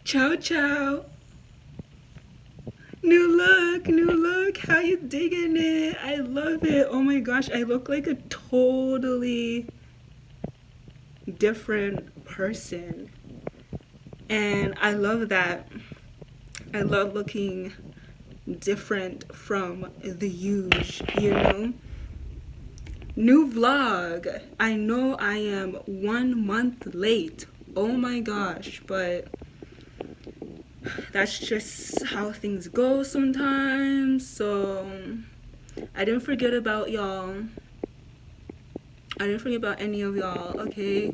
Ciao, ciao. New look. How you digging it? I love it. Oh my gosh, I look like a totally different person. And I love that. I love looking different from the usual. New vlog. I know I am 1 month late. Oh my gosh, but that's just how things go sometimes. So I didn't forget about y'all. I didn't forget about any of y'all, okay?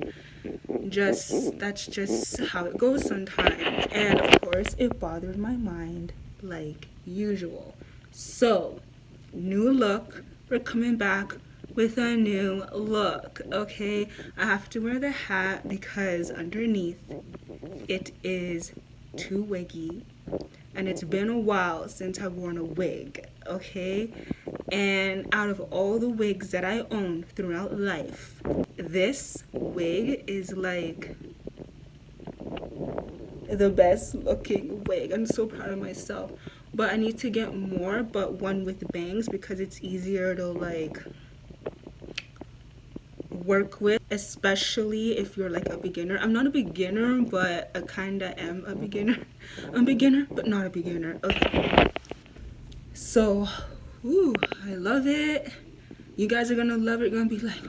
That's just how it goes sometimes. And of course, it bothered my mind like usual. So, new look. We're coming back with a new look, okay? I have to wear the hat because underneath it is too wiggy, and it's been a while since I've worn a wig, okay? And out of all the wigs that I owned throughout life, this wig is like the best looking wig. I'm so proud of myself. But I need to get more, but one with bangs because it's easier to like work with, especially if you're like a beginner. I'm not a beginner, but I kinda am a beginner. I'm a beginner, but not a beginner. Okay. So, ooh, I love it. You guys are gonna love it. You're gonna be like,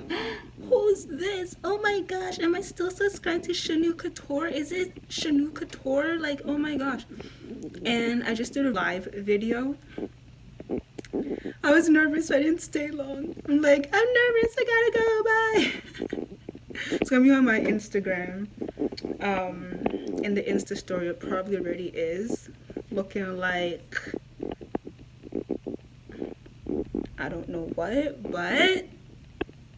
who's this? Oh my gosh, am I still subscribed to Shanu Couture? Is it Shanu Couture? Like, oh my gosh. And I just did a live video. I was nervous, so I didn't stay long. I'm like, I'm nervous, I gotta go, bye. It's gonna be on my Instagram. In the Insta story, it probably already is. Looking like, I don't know what, but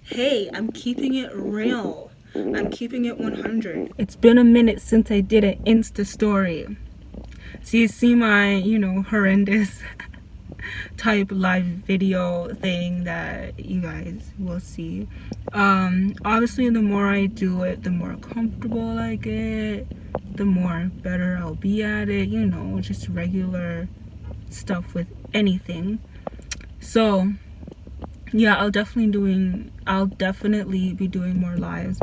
hey, I'm keeping it real. I'm keeping it 100. It's been a minute since I did an Insta story. So you see my, horrendous type live video thing that you guys will see. Obviously, the more I do it, the more comfortable I get, the more better I'll be at it, just regular stuff with anything. So yeah, I'll definitely be doing more lives,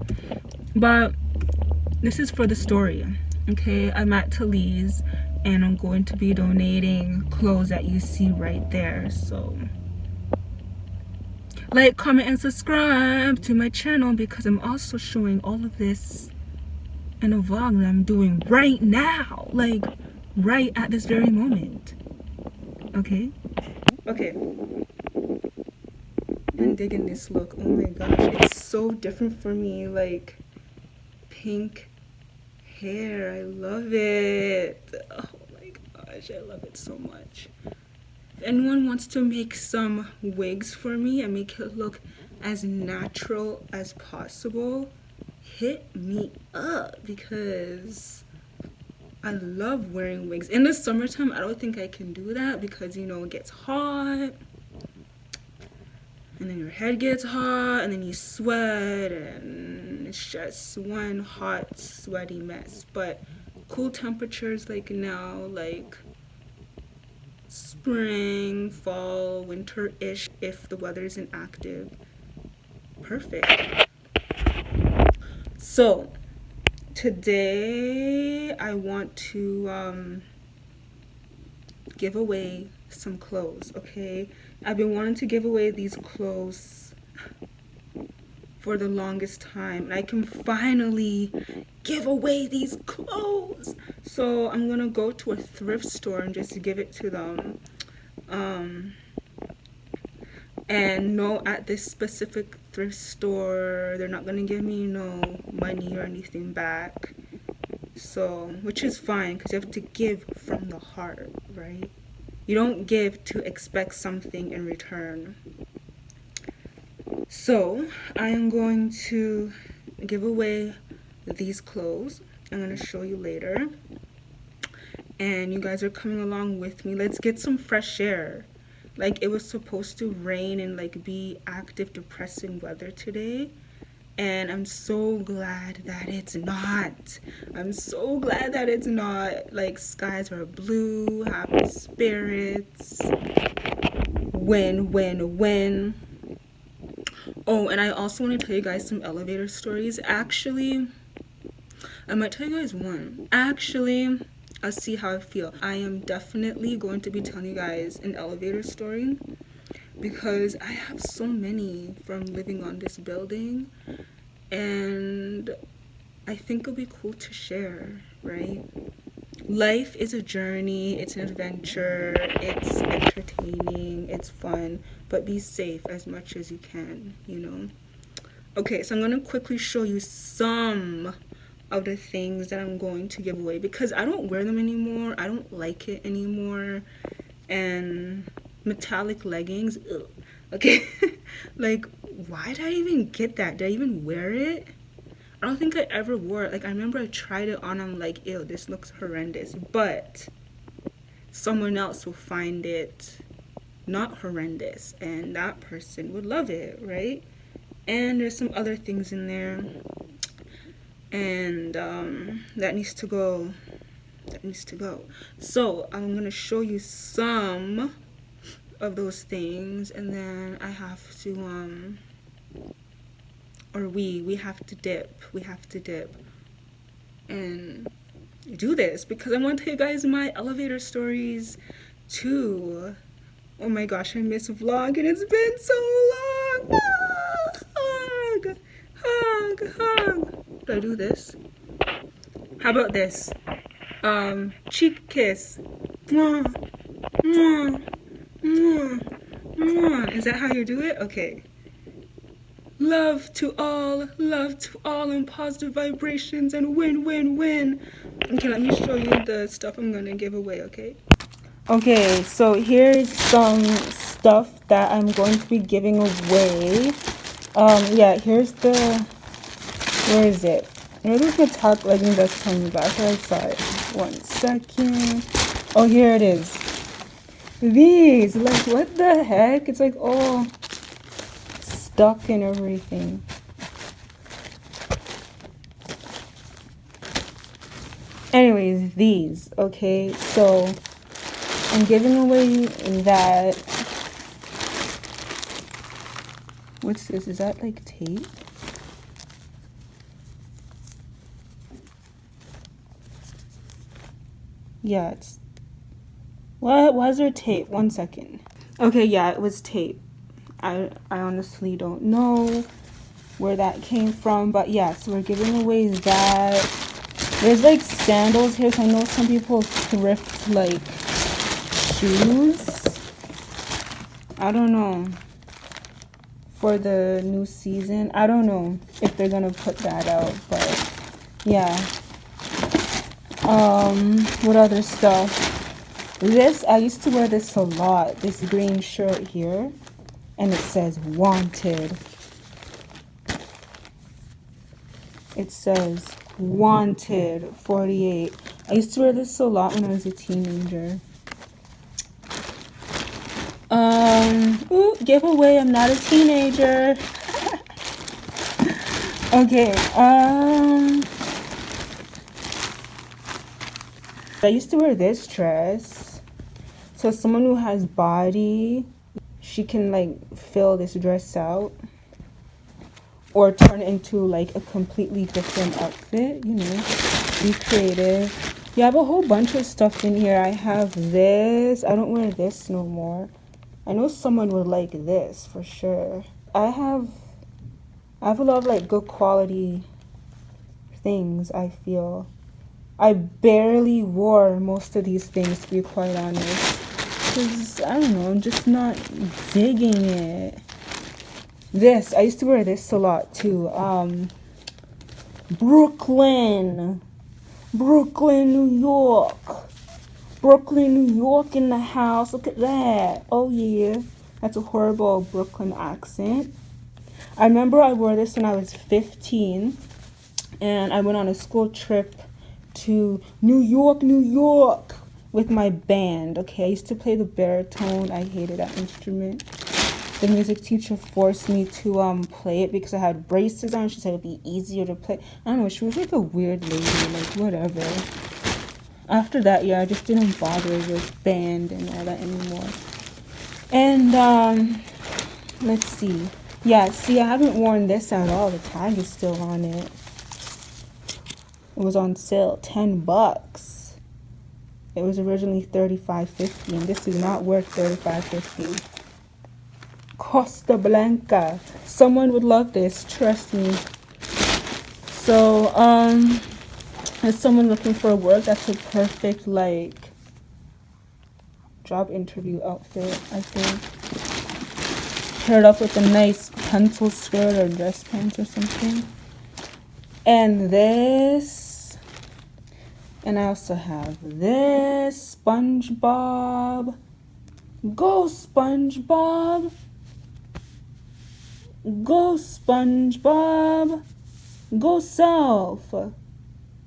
but this is for the story. Okay, I'm at Talise and I'm going to be donating clothes that you see right there. So like, comment, and subscribe to my channel because I'm also showing all of this in a vlog that I'm doing right now, like right at this very moment. Okay, I'm digging this look. Oh my gosh, it's so different for me. Like, pink hair, I love it. Oh my gosh, I love it so much. If anyone wants to make some wigs for me and make it look as natural as possible, hit me up because I love wearing wigs. In the summertime, I don't think I can do that because, it gets hot. And then your head gets hot, and then you sweat, and it's just one hot, sweaty mess. But cool temperatures like now, like spring, fall, winter-ish, if the weather isn't active, perfect. So today I want to give away some clothes, okay? I've been wanting to give away these clothes for the longest time, and I can finally give away these clothes. So I'm gonna go to a thrift store and just give it to them. And no, at this specific thrift store, they're not gonna give me no money or anything back. So, which is fine because you have to give from the heart, right? You don't give to expect something in return. So I am going to give away these clothes. I'm going to show you later. And you guys are coming along with me. Let's get some fresh air. Like, it was supposed to rain and like be active, depressing weather today. And I'm so glad that it's not. I'm so glad that it's not. Like, skies are blue, happy spirits, win, win, win. Oh, and I also want to tell you guys some elevator stories. Actually, I might tell you guys one. Actually, I'll see how I feel. I am definitely going to be telling you guys an elevator story because I have so many from living on this building, and I think it'll be cool to share, right? Life is a journey, it's an adventure, it's entertaining, it's fun, but be safe as much as you can, you know? Okay, so I'm gonna quickly show you some of the things that I'm going to give away because I don't wear them anymore. I don't like it anymore. And metallic leggings, ugh. Okay. Like, why did I even get that? Did I even wear it? I don't think I ever wore it. Like, I remember I tried it on. I'm like, ew, this looks horrendous. But someone else will find it not horrendous, and that person would love it, right? And there's some other things in there, and that needs to go. That needs to go. So I'm gonna show you some of those things, and then I have to or we have to dip. We have to dip and do this because I want to tell you guys my elevator stories too. Oh my gosh, I miss vlogging. It's been so long. Ah, hug, hug. Do I do this? How about this? Cheek kiss. Mwah, mwah, mwah, mwah. Is that how you do it? Okay. Love to all, and positive vibrations, and win, win, win. Okay, let me show you the stuff I'm gonna give away, okay? Okay, so here's some stuff that I'm going to be giving away. Yeah, here's the, where is it? Where is the top leggings that's telling me back? I saw it. 1 second. Oh, here it is. These, like, what the heck? It's like all stuck and everything. Anyways, these, okay? So I'm giving away that. What's this? Is that like tape? Yeah, it's. What? Why is there tape? 1 second. Okay, yeah, it was tape. I honestly don't know where that came from, but yeah, so we're giving away that. There's like sandals here, so I know some people thrift like shoes. I don't know. For the new season, I don't know if they're gonna put that out, but yeah. What other stuff? This, I used to wear this a lot. This green shirt here, and it says wanted. It says wanted 48. I used to wear this a lot when I was a teenager. Ooh, giveaway, I'm not a teenager. Okay, I used to wear this dress. So someone who has body, she can like fill this dress out or turn it into like a completely different outfit, you know, be creative. You have a whole bunch of stuff in here. I have this. I don't wear this no more. I know someone would like this for sure. I have a lot of like good quality things, I feel. I barely wore most of these things, to be quite honest. Because, I don't know, I'm just not digging it. This, I used to wear this a lot too. Brooklyn, New York. Brooklyn, New York in the house. Look at that. Oh, yeah. That's a horrible Brooklyn accent. I remember I wore this when I was 15. And I went on a school trip to New York with my band. Okay, I used to play the baritone. I hated that instrument. the music teacher forced me to play it because I had braces on. She said it would be easier to play. I don't know, she was like a weird lady, like whatever. After that, yeah, I just didn't bother with band and all that anymore. And let's see. Yeah, see, I haven't worn this at all. The tag is still on it. It was on sale, $10. It was originally $35.50, and this is not worth $35.50. Costa Blanca. Someone would love this, trust me. So, as someone looking for work, that's a perfect, like, job interview outfit, I think. Paired up with a nice pencil skirt or dress pants or something. And this. And I also have this. SpongeBob. Go, SpongeBob. Go, SpongeBob. Go self.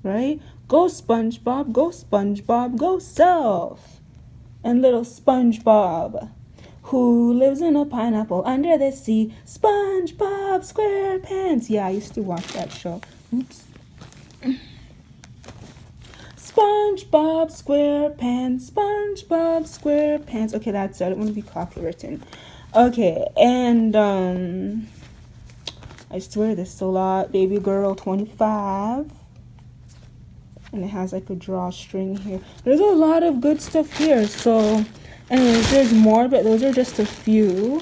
Right? Go, SpongeBob. Go, SpongeBob. Go self. And little SpongeBob, who lives in a pineapple under the sea. SpongeBob SquarePants. Yeah, I used to watch that show. Oops. SpongeBob SquarePants. SpongeBob SquarePants. Okay, that's it. I don't want to be copywritten. Okay, and I used to wear this a lot. Baby Girl 25. And it has like a drawstring here. There's a lot of good stuff here. So, anyways, there's more, but those are just a few.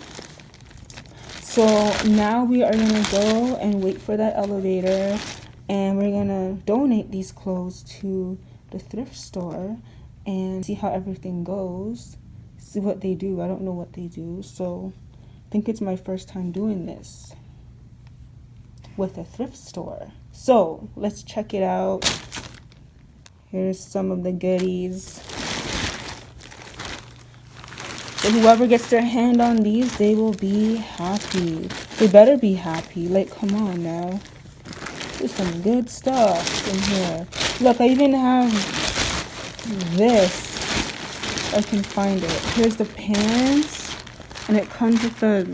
So now we are gonna go and wait for that elevator, and we're gonna donate these clothes to the thrift store and see how everything goes. See what they do. I don't know what they do, so I think it's my first time doing this with a thrift store. So let's check it out. Here's some of the goodies. So whoever gets their hand on these, they will be happy. They better be happy. Like, come on now. There's some good stuff in here. Look, I even have this. I can find it. Here's the pants. And it comes with the...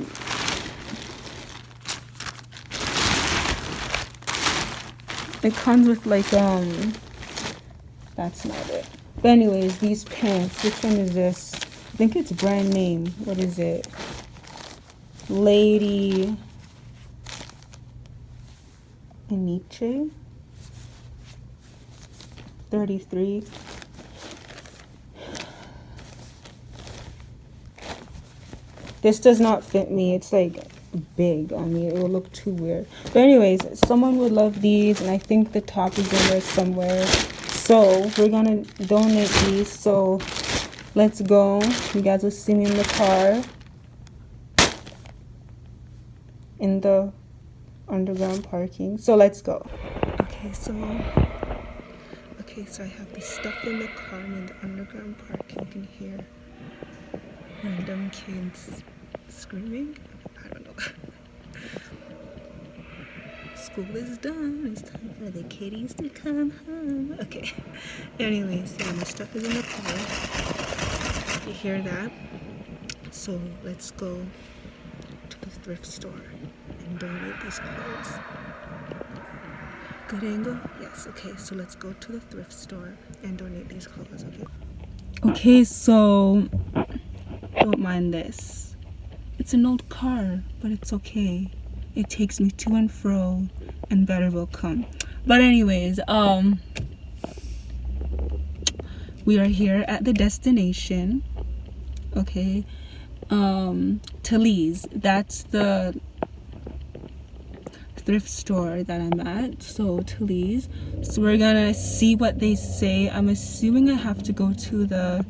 It comes with like, that's not it. But anyways, these pants. Which one is this? I think it's brand name. What is it? Lady Nietzsche. 33. This does not fit me. It's like big on me. It will look too weird. But anyways, someone would love these, and I think the top is in there somewhere. So we're gonna donate these. So let's go. You guys will see me in the car in the underground parking. So let's go. Okay, so I have this stuff in the car, and in the underground parking you can hear random kids screaming. I don't know. School is done. It's time for the kitties to come home. Okay. Anyways, yeah, my stuff is in the car. You hear that? So let's go to the thrift store and donate these clothes. Good angle? Yes. Okay, so let's go to the thrift store and donate these clothes. Okay. Okay, so don't mind this. It's an old car, but it's okay. It takes me to and fro, and better will come. But anyways, we are here at the destination. Okay. Talese. That's the thrift store that I'm at. So Talese. So we're gonna see what they say. I'm assuming I have to go to the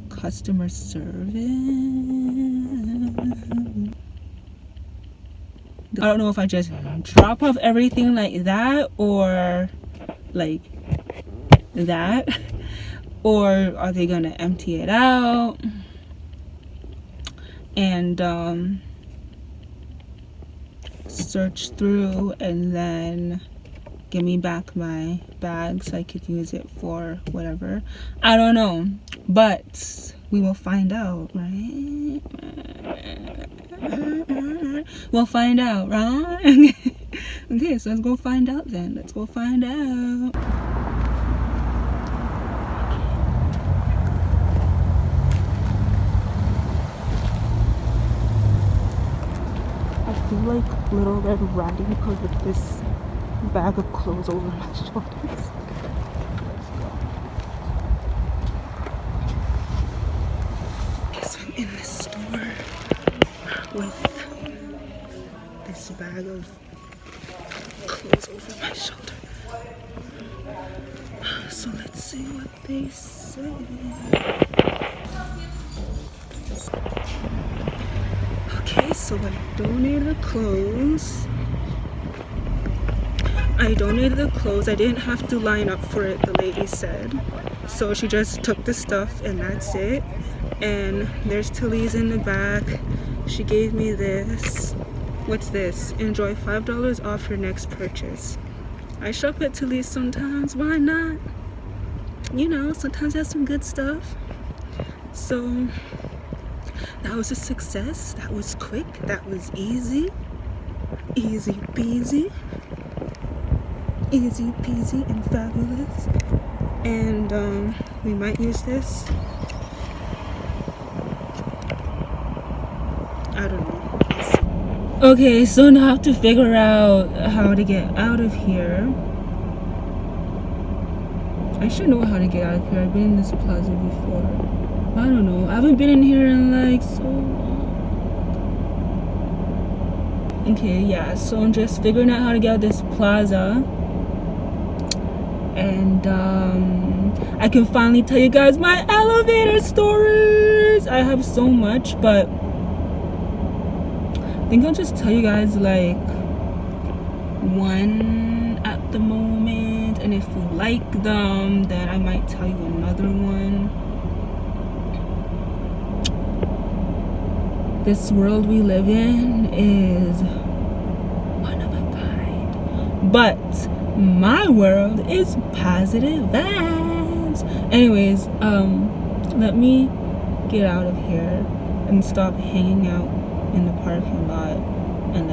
customer service. I don't know if I just drop off everything like that, or like that, or are they gonna empty it out and search through and then give me back my bag so I could use it for whatever. I don't know, but we will find out, right? We'll find out, right? Okay, so let's go find out then. Let's go find out. I feel like Little Red Riding Hood with this bag of clothes over my shoulders. Let's go. Okay, so I'm in the store with this bag of clothes over my shoulder. So let's see what they say. Okay, so I donated clothes. I didn't have to line up for it, the lady said. So she just took the stuff and that's it. And there's Tilly's in the back. She gave me this. What's this? Enjoy $5 off your next purchase. I shop at Tilly's sometimes. Why not? You know, sometimes there's some good stuff. So that was a success. That was quick. That was easy. Easy peasy. Easy peasy and fabulous. And we might use this. I don't know. Okay, so now I have to figure out how to get out of here. I should know how to get out of here. I've been in this plaza before. I don't know. I haven't been in here in like so long. Okay, yeah. So I'm just figuring out how to get out of this plaza. And I can finally tell you guys my elevator stories. I have so much, but I think I'll just tell you guys like one at the moment, and if you like them, then I might tell you another one. This world we live in is one of a kind, but my world is positive vibes. Anyways, let me get out of here and stop hanging out in the parking lot, and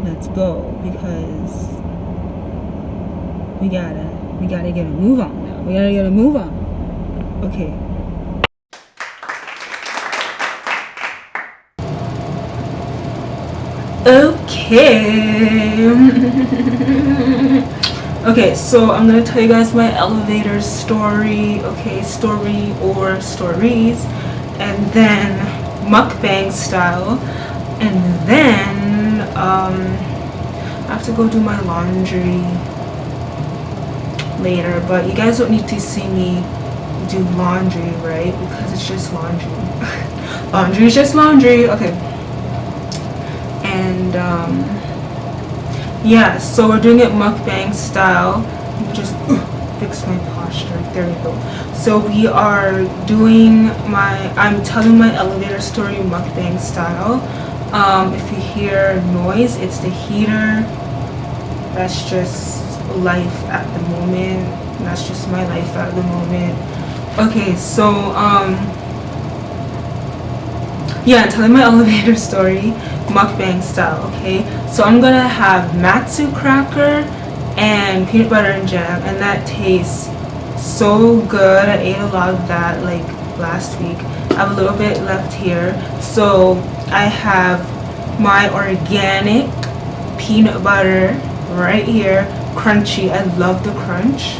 let's go, because we gotta get a move on now. We gotta get a move on. Okay. Okay, so I'm gonna tell you guys my elevator story. Okay, story or stories, and then mukbang style, and then I have to go do my laundry later, but you guys don't need to see me do laundry, right? Because it's just laundry. Laundry is just laundry. Okay. And yeah, so we're doing it mukbang style. Just fix my posture. There we go. So we are doing I'm telling my elevator story mukbang style. If you hear noise, it's the heater. That's just life at the moment. That's just my life at the moment. Okay, so yeah, I'm telling my elevator story mukbang style. Okay, so I'm gonna have matsu cracker and peanut butter and jam, and that tastes so good. I ate a lot of that like last week. I have a little bit left here. So I have my organic peanut butter right here, crunchy. I love the crunch.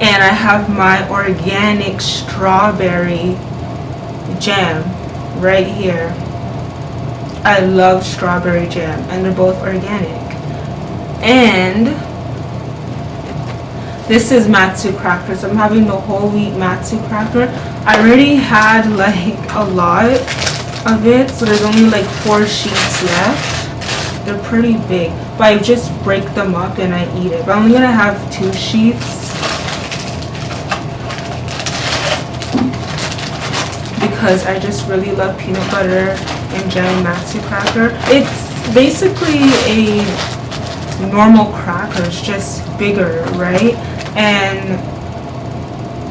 And I have my organic strawberry jam right here. I love strawberry jam, and they're both organic. And this is matsu crackers. I'm having the whole wheat matsu cracker. I already had like a lot of it, so there's only like 4 sheets left. They're pretty big, but I just break them up and I eat it. But I'm only gonna have 2 sheets because I just really love peanut butter and jam matsu cracker. It's basically a normal cracker, it's just bigger, right? And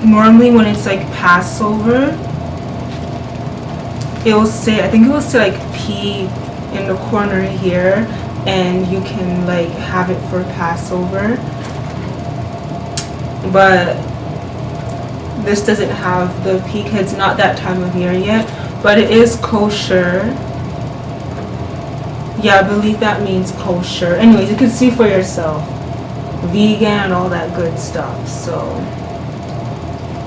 normally when it's like Passover, it will say, I think it will say like P in the corner here, and you can like have it for Passover. But this doesn't have the P, it's not that time of year yet, but it is kosher. Yeah, I believe that means kosher. Anyways, you can see for yourself, vegan and all that good stuff. So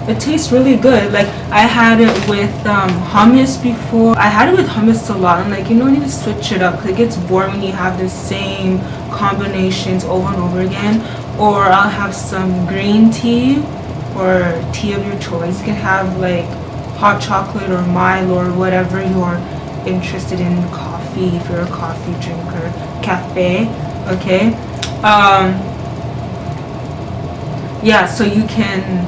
it tastes really good. Like, I had it with hummus before. I had it with hummus a lot, and like, you don't need to switch it up because it gets boring when you have the same combinations over and over again. Or I'll have some green tea or tea of your choice. You can have like hot chocolate or Milo or whatever you're interested in. Coffee, if you're a coffee drinker. Cafe, okay. Yeah, so you can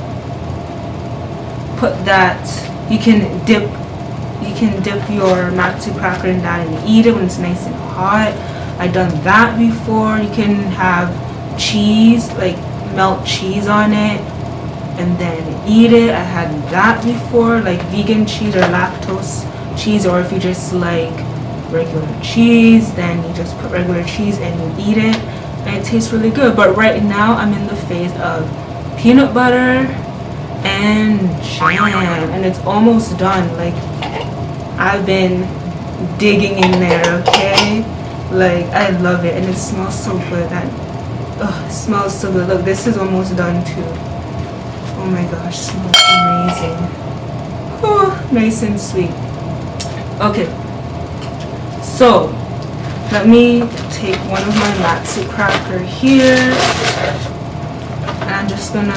put that, you can dip your matzo cracker in that and eat it when it's nice and hot. I've done that before. You can have cheese, like melt cheese on it and then eat it. I had that before, like vegan cheese or lactose cheese, or if you just like regular cheese, then you just put regular cheese and you eat it, and it tastes really good. But right now I'm in the phase of peanut butter and jam, and it's almost done. Like, I've been digging in there, okay? Like, I love it, and it smells so good. It smells so good. Look, this is almost done too. Oh my gosh, smells amazing. Oh, nice and sweet. Okay, so let me take one of my matzo cracker here, and I'm just gonna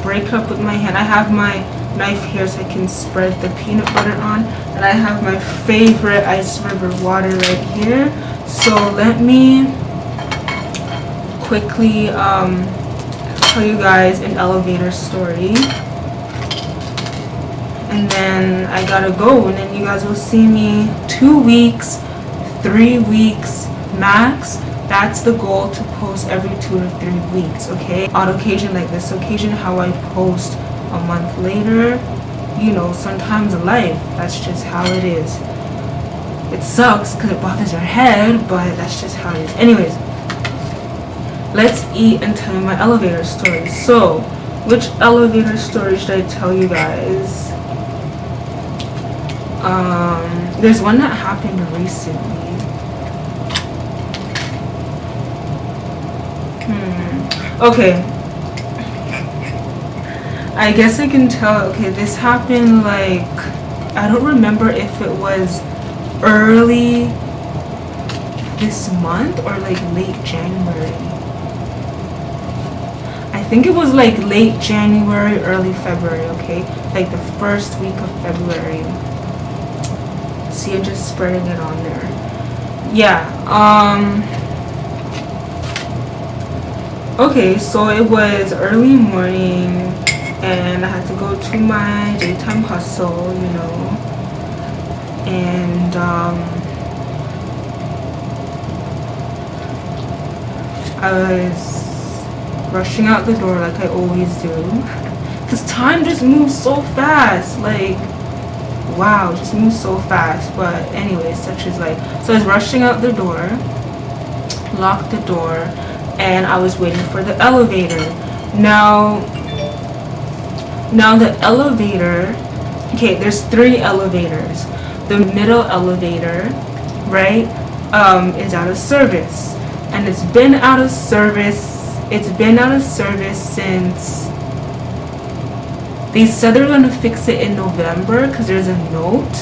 break up with my hand. I have my knife here so I can spread the peanut butter on, and I have my favorite Ice River water right here. So let me quickly tell you guys an elevator story, and then I gotta go, and then you guys will see me 2 weeks, 3 weeks max. That's the goal, to post every 2 to 3 weeks, okay? On occasion like this occasion, how I post a month later, you know, sometimes life, that's just how it is. It sucks because it bothers your head, but that's just how it is. Anyways, let's eat and tell you my elevator story. So, which elevator story should I tell you guys? There's one that happened recently. Okay, I guess I can tell. Okay, this happened like, I don't remember if it was early this month or like late January. I think it was like late January, early February, okay? Like the first week of February. See, I'm just spreading it on there. Yeah, okay, so it was early morning, and I had to go to my daytime hustle, you know, and I was rushing out the door like I always do, because time just moves so fast, like, wow, just moves so fast. But anyways, such is life. So I was rushing out the door, locked the door, and I was waiting for the elevator. Now the elevator, okay, there's 3 elevators. The middle elevator, right, is out of service, and it's been out of service since, they said they're gonna fix it in November because there's a note,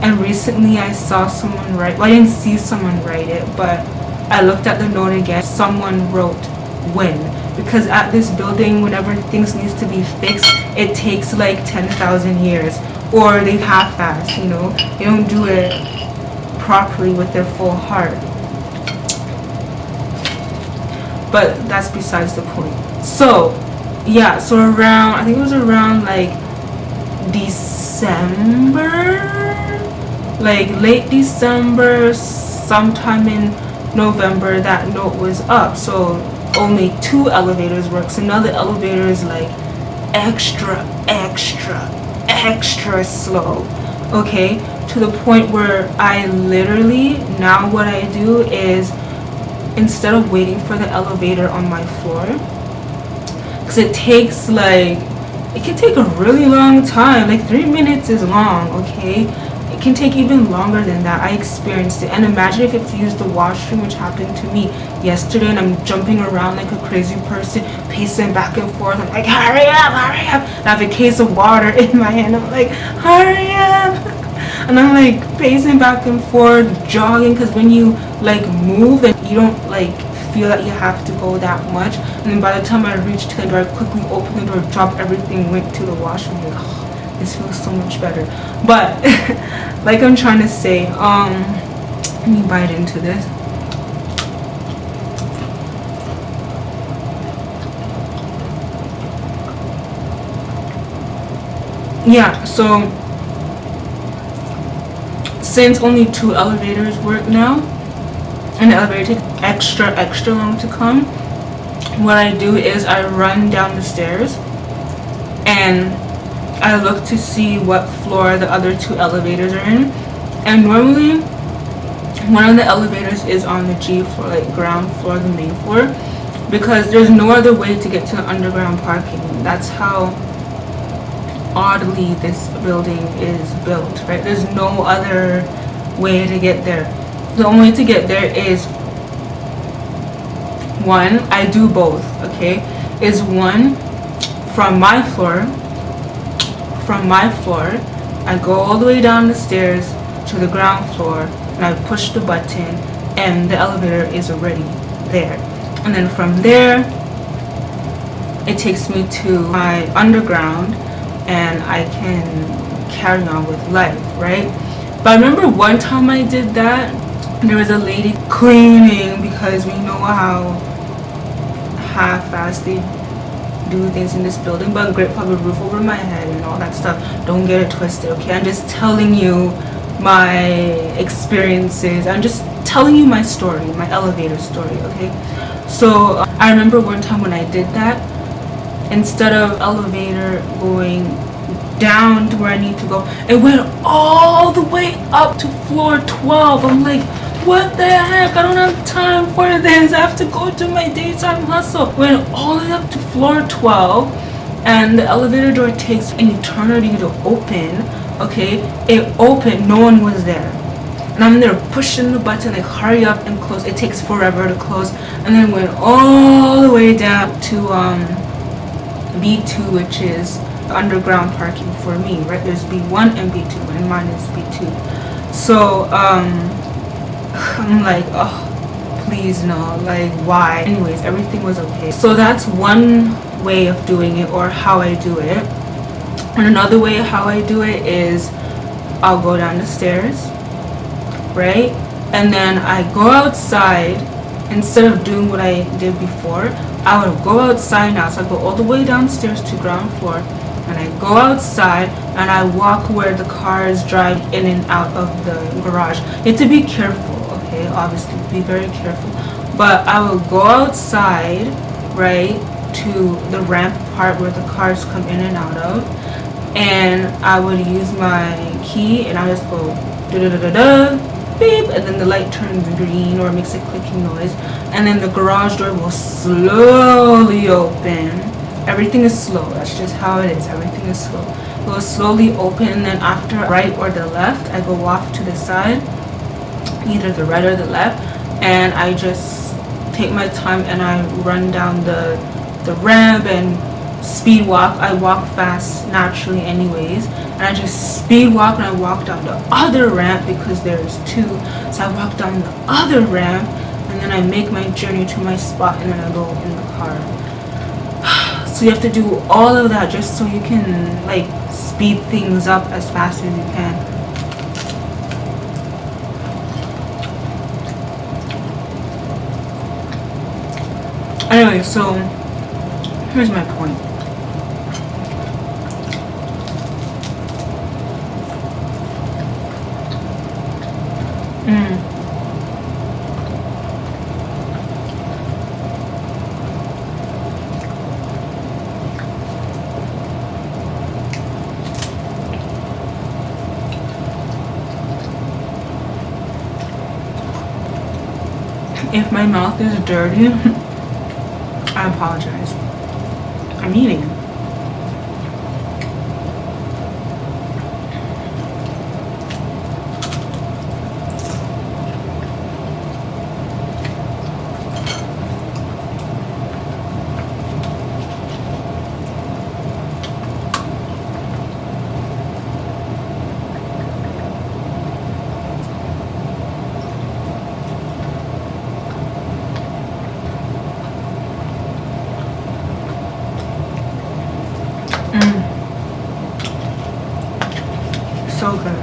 and recently I saw someone write, well, I didn't see someone write it, but I looked at the note again. Someone wrote when, because at this building, whenever things needs to be fixed, it takes like 10,000 years, or they half-ass, you know, they don't do it properly with their full heart. But that's besides the point. So yeah, so around, I think it was around like December, like late December, sometime in November, that note was up. So only 2 elevators work. So now the elevator is like extra extra slow, okay, to the point where I literally, now what I do is, instead of waiting for the elevator on my floor, because it takes like, it can take a really long time, like 3 minutes is long, okay, it can take even longer than that. I experienced it. And imagine if you have to use the washroom, which happened to me yesterday, and I'm jumping around like a crazy person, pacing back and forth. I'm like, hurry up, hurry up. And I have a case of water in my hand. I'm like, hurry up. And I'm like pacing back and forth, jogging, because when you like move, then you don't like feel that you have to go that much. And then by the time I reached the door, I quickly opened the door, dropped everything, went to the washroom. Like, oh, this feels so much better. But like I'm trying to say, let me bite into this. Yeah, so since only 2 elevators work now, and the elevator takes extra long to come, what I do is I run down the stairs and I look to see what floor the other 2 elevators are in. And normally one of the elevators is on the G floor, like ground floor, the main floor, because there's no other way to get to the underground parking. That's how oddly this building is built, right? There's no other way to get there. The only way to get there is one, I do both, okay, is one, from my floor, I go all the way down the stairs to the ground floor, and I push the button, and the elevator is already there. And then from there, it takes me to my underground, and I can carry on with life, right? But I remember one time I did that, there was a lady cleaning, because we know how half-assed they do things in this building, but I'm grateful for the roof over my head and all that stuff. Don't get it twisted, okay? I'm just telling you my experiences. I'm just telling you my story, my elevator story, okay? So I remember one time when I did that, instead of elevator going down to where I need to go, it went all the way up to floor 12. I'm like, what the heck? I don't have time for this. I have to go to my daytime hustle. Went all the way up to floor 12, and the elevator door takes an eternity to open, okay? It opened, no one was there. And I'm there pushing the button, like, hurry up and close. It takes forever to close. And then went all the way down to B2, which is underground parking for me, right? There's B1 and B2, and mine is B2. So I'm like, oh, please no, like, why? Anyways, everything was okay. So that's one way of doing it, or how I do it. And another way how I do it is I'll go down the stairs, right? And then I go outside. Instead of doing what I did before, I would go outside now. So I go all the way downstairs to ground floor, and I go outside and I walk where the cars drive in and out of the garage. You have to be careful, okay? Obviously, be very careful. But I will go outside, right, to the ramp part where the cars come in and out of, and I would use my key, and I just go da-da-da-da-da, beep, and then the light turns green or makes a clicking noise, and then the garage door will slowly open. Everything is slow. That's just how it is. Everything is slow. It will slowly open, and then after right or the left, I go off to the side, either the right or the left, and I just take my time and I run down the ramp and speed walk. I walk fast naturally anyways, and I just speed walk, and I walk down the other ramp because there's 2. So I walk down the other ramp, and then I make my journey to my spot, and then I go in the car. So you have to do all of that just so you can like speed things up as fast as you can. Anyway, so here's my point. If my mouth is dirty, I apologize. I'm eating. So good.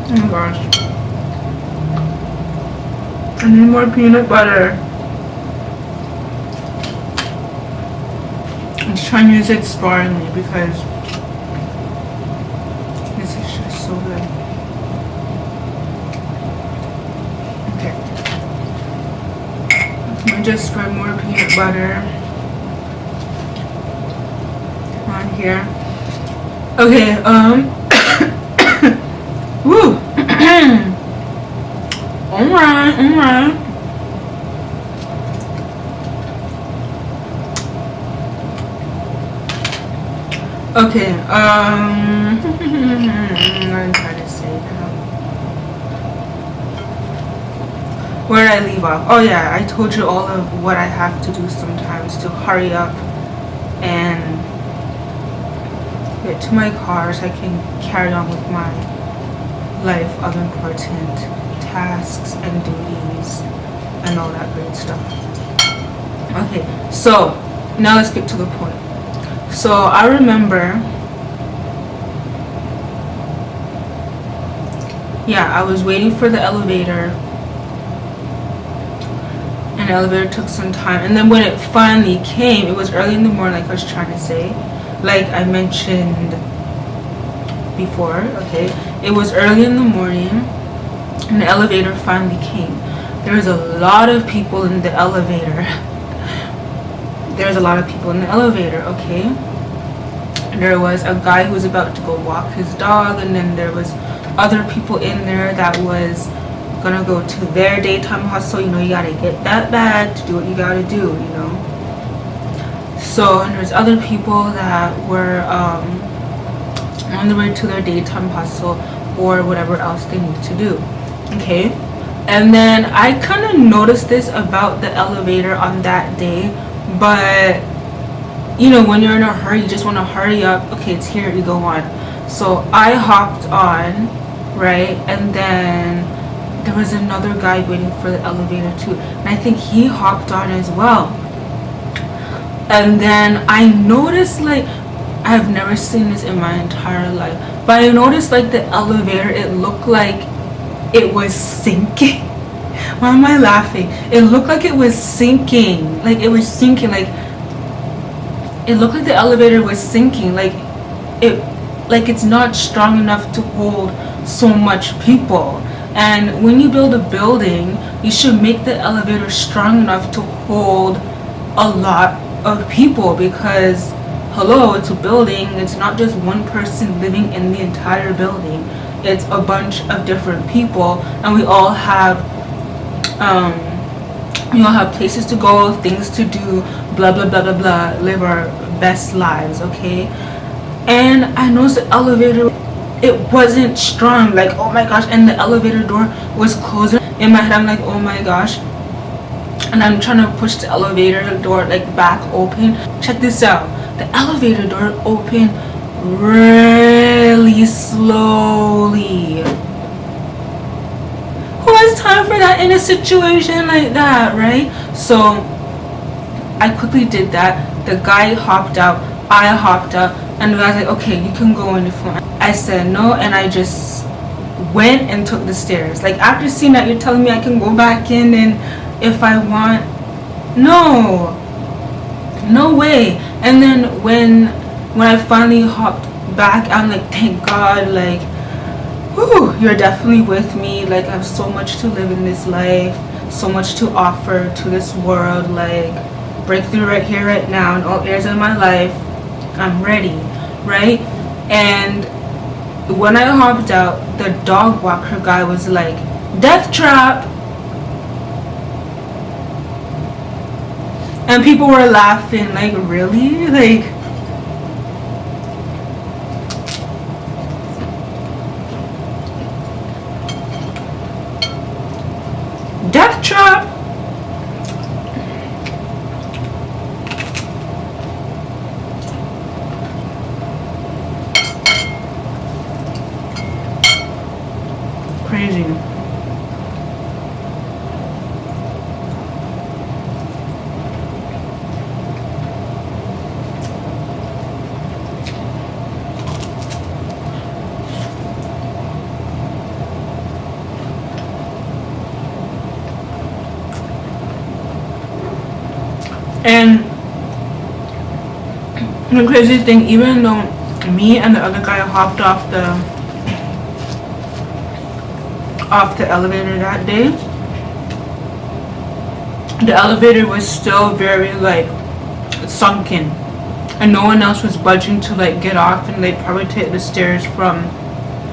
Oh my gosh. I need more peanut butter. I'm just trying to use it sparingly because this is just so good. Okay. Let me just spread more peanut butter on here. Okay, woo. Alright. Okay, I'm trying to say now. Where did I leave off? Oh yeah, I told you all of what I have to do sometimes to hurry up and get to my car so I can carry on with my life of important tasks and duties and all that great stuff. Okay, so now let's get to the point. So I remember, yeah, I was waiting for the elevator, and the elevator took some time, and then when it finally came, it was early in the morning, like I was trying to say, like I mentioned before. Okay, it was early in the morning and the elevator finally came. There was a lot of people in the elevator. There's a lot of people in the elevator. Okay, there was a guy who was about to go walk his dog, and then there was other people in there that was gonna go to their daytime hustle. You know, you gotta get that bag to do what you gotta do, you know. So, and there's other people that were on the way to their daytime hustle or whatever else they need to do. Okay, and then I kind of noticed this about the elevator on that day, but you know, when you're in a hurry, you just want to hurry up. Okay, it's here, you go on. So I hopped on, right, and then there was another guy waiting for the elevator too, and I think he hopped on as well. And then I noticed, like, I have never seen this in my entire life, but I noticed like the elevator, it looked like it was sinking. Why am I laughing? It looked like it was sinking. Like it was sinking. Like it looked like the elevator was sinking. Like it's not strong enough to hold so much people. And when you build a building, you should make the elevator strong enough to hold a lot of people, because hello, it's a building. It's not just one person living in the entire building. It's a bunch of different people, and we all have places to go, things to do, blah blah blah blah blah, live our best lives. Okay, and I noticed the elevator, it wasn't strong. Like, oh my gosh, and the elevator door was closing. In my head, I'm like, oh my gosh, and I'm trying to push the elevator door like back open. Check this out. The elevator door opened really slowly. Who has time for that in a situation like that, right? So I quickly did that. The guy hopped out, I hopped out, And the guy's like, okay, you can go on the phone. I said no, and I just went and took the stairs. Like, after seeing that, you're telling me I can go back in and if I want? No way. And then when I finally hopped back, I'm like, thank God, like, whew, you're definitely with me. Like, I have so much to live in this life, so much to offer to this world, like breakthrough right here, right now, in all areas of my life. I'm ready, right? And when I hopped out, the dog walker guy was like, death trap. And people were laughing, like, really? Like, death trap. Crazy. And the crazy thing, even though me and the other guy hopped off the elevator that day, the elevator was still very like sunken, and no one else was budging to like get off, and they'd probably take the stairs from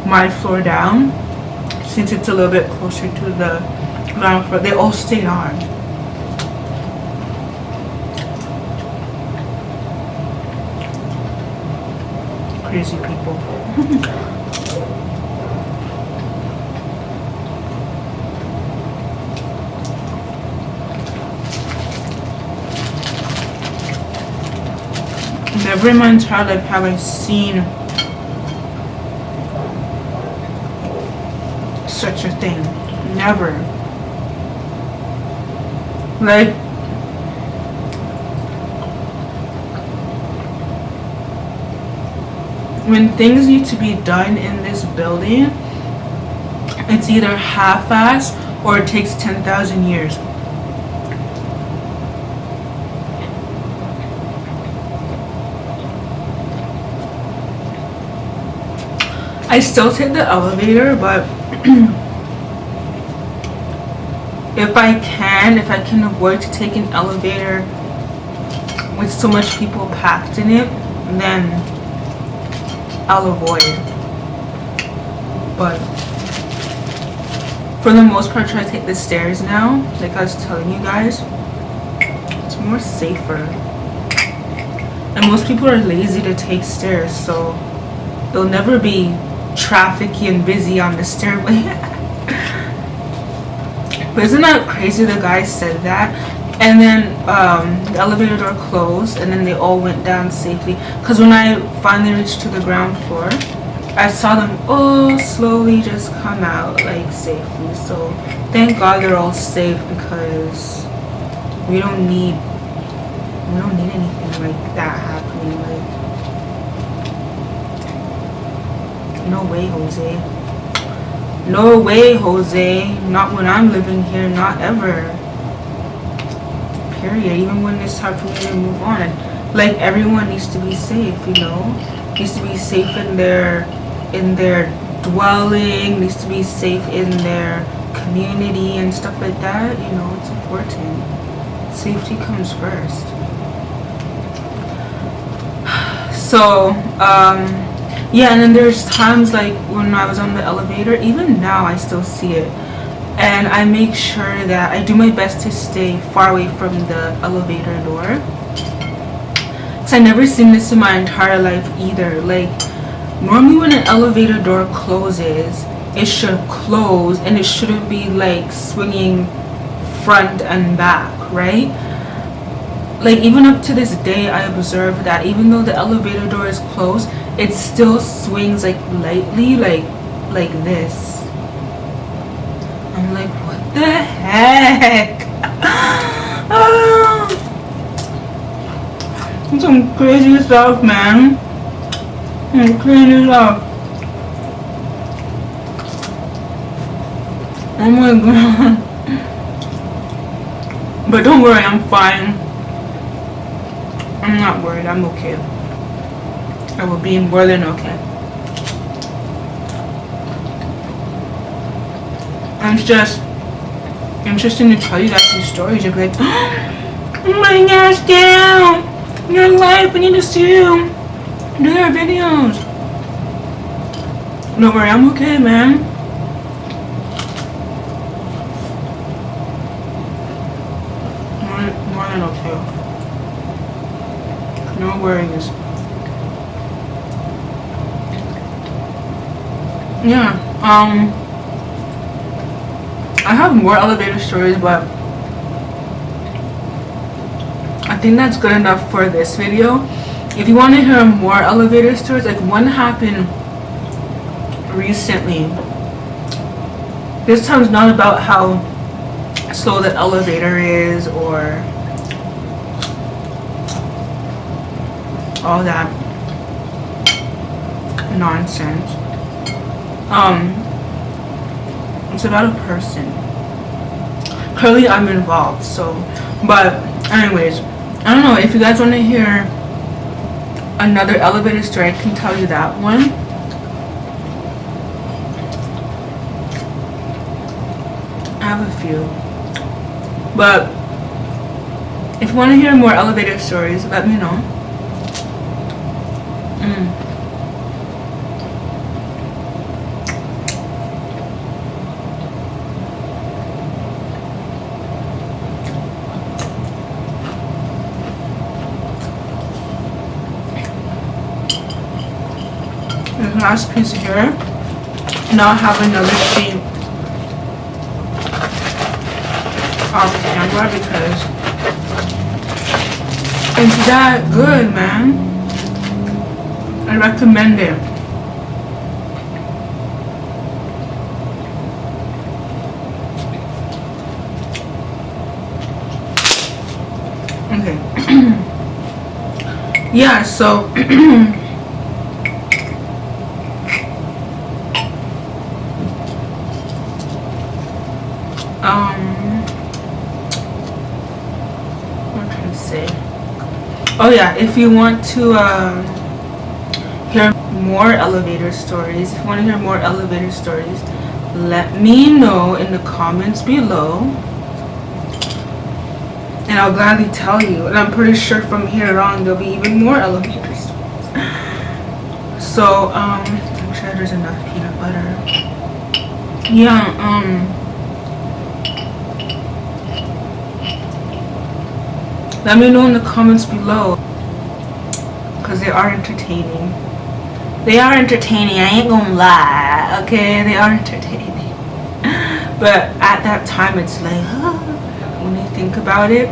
my floor down, since it's a little bit closer to the ground floor. They all stayed on. Crazy people. Never in my entire life have I seen such a thing. Never. Like, when things need to be done in this building, it's either half-ass or it takes 10,000 years. I still take the elevator, but if I can avoid to take an elevator with so much people packed in it, then I'll avoid. But for the most part, I try to take the stairs now. Like I was telling you guys, it's more safer. And most people are lazy to take stairs, so they'll never be trafficy and busy on the stairway. But isn't that crazy? The guy said that, and then the elevator door closed, and then they all went down safely. Because when I finally reached to the ground floor, I saw them all slowly just come out like safely. So thank God they're all safe, because we don't need anything like that happening. Like, no way, Jose. No way, Jose. Not when I'm living here. Not ever. Period. Even when it's time for me to move on. Like, everyone needs to be safe, you know? Needs to be safe in their dwelling. Needs to be safe in their community and stuff like that. You know, it's important. Safety comes first. So, yeah, and then there's times like when I was on the elevator, even now I still see it, and I make sure that I do my best to stay far away from the elevator door, because I've never seen this in my entire life either. Like, normally when an elevator door closes, it should close, and it shouldn't be like swinging front and back, right? Like, even up to this day, I observed that even though the elevator door is closed, it still swings like lightly, like this. I'm like, what the heck? Some crazy stuff, man. Clean it up. Oh my god. But don't worry, I'm fine. I'm not worried, I'm okay. I will be more than okay. And it's just interesting to tell you guys these stories. You'll be like, oh my gosh, damn! Your life, I need to see you. Do your videos. Don't worry, I'm okay, man. More than okay. No worries. Yeah, I have more elevator stories, but I think that's good enough for this video. If you want to hear more elevator stories, like one happened recently. This time's not about how slow the elevator is or all that nonsense. It's about a person. Currently I'm involved, so, but anyways, I don't know if you guys want to hear another elevator story, I can tell you that one. I have a few, but if you want to hear more elevator stories, let me know. This last piece here. Now I have another sheet of camera because it's that good, man. I recommend it. Okay. Yeah, so what am I trying to say? Oh yeah, if you want to hear more elevator stories, let me know in the comments below, and I'll gladly tell you. And I'm pretty sure from here on there'll be even more elevator stories. So I'm sure there's enough peanut butter. Yeah, let me know in the comments below, because they are entertaining. They are entertaining, I ain't gonna lie, okay? They are entertaining. But at that time, it's like, when you think about it,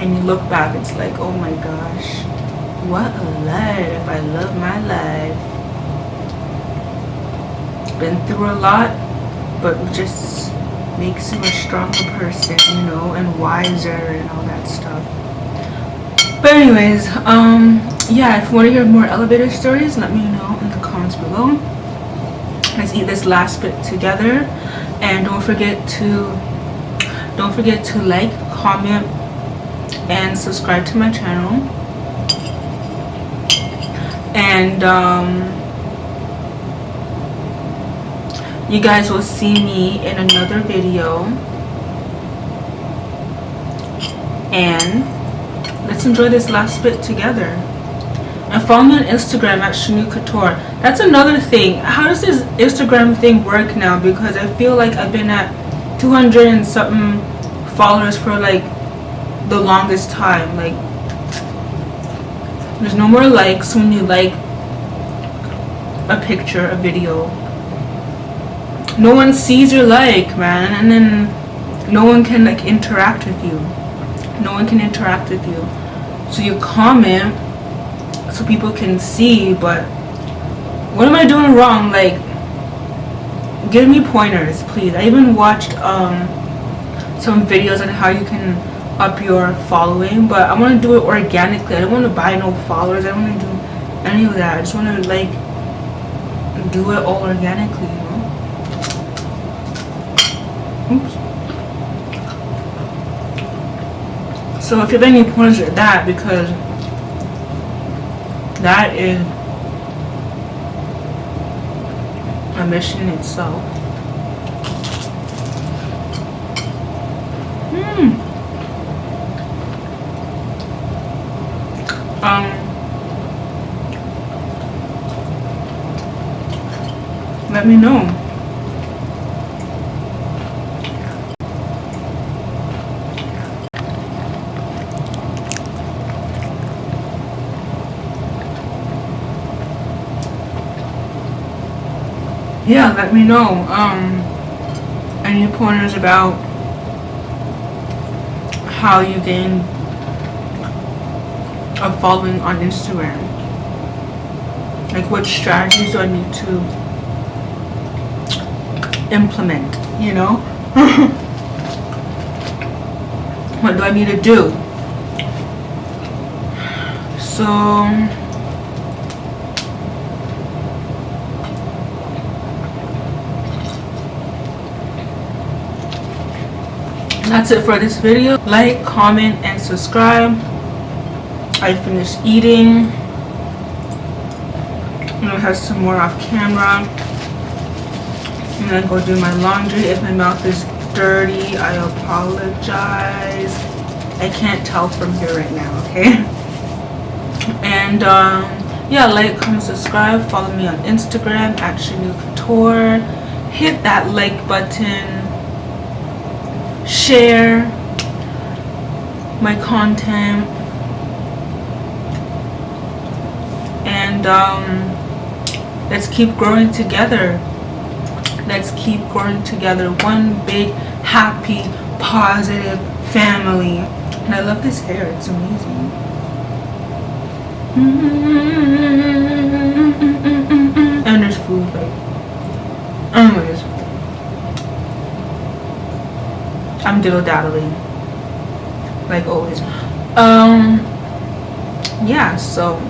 and you look back, it's like, oh my gosh, what a life. I love my life. Been through a lot, but it just makes you a stronger person, you know, and wiser and all that stuff. But anyways, yeah, if you want to hear more elevator stories, let me know in the comments below. Let's eat this last bit together, and don't forget to like, comment, and subscribe to my channel. And you guys will see me in another video, and let's enjoy this last bit together. And follow me on Instagram at Shanu Couture. That's another thing. How does this Instagram thing work now? Because I feel like I've been at 200 and something followers for like the longest time. Like, there's no more likes when you like a picture, a video. No one sees your like, man, and then no one can like interact with you. So you comment so people can see, but what am I doing wrong? Like, give me pointers, please. I even watched some videos on how you can up your following, but I want to do it organically. I don't want to buy no followers. I don't want to do any of that. I just want to like do it all organically, you know. Oops. So if you have any pointers with that, because that is a mission itself. Let me know. Yeah, let me know. Any pointers about how you gain a following on Instagram? Like, what strategies do I need to implement, you know? What do I need to do? So that's it for this video. Like, comment, and subscribe. I finished eating. I'm gonna have some more off camera. I'm gonna go do my laundry. If my mouth is dirty, I apologize. I can't tell from here right now, okay? And yeah, like, comment, subscribe. Follow me on Instagram at Shanu Couture. Hit that like button. Share my content. And let's keep growing together. Let's keep growing together. One big, happy, positive family. And I love this hair. It's amazing. And there's food, like. Anyways. I'm diddle-daddling. Like always. Yeah, so.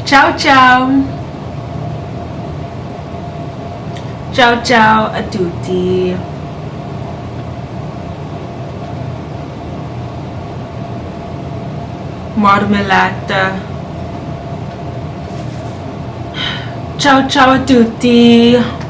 Ciao, ciao. Ciao, ciao a tutti. Marmellata. Ciao, ciao a tutti.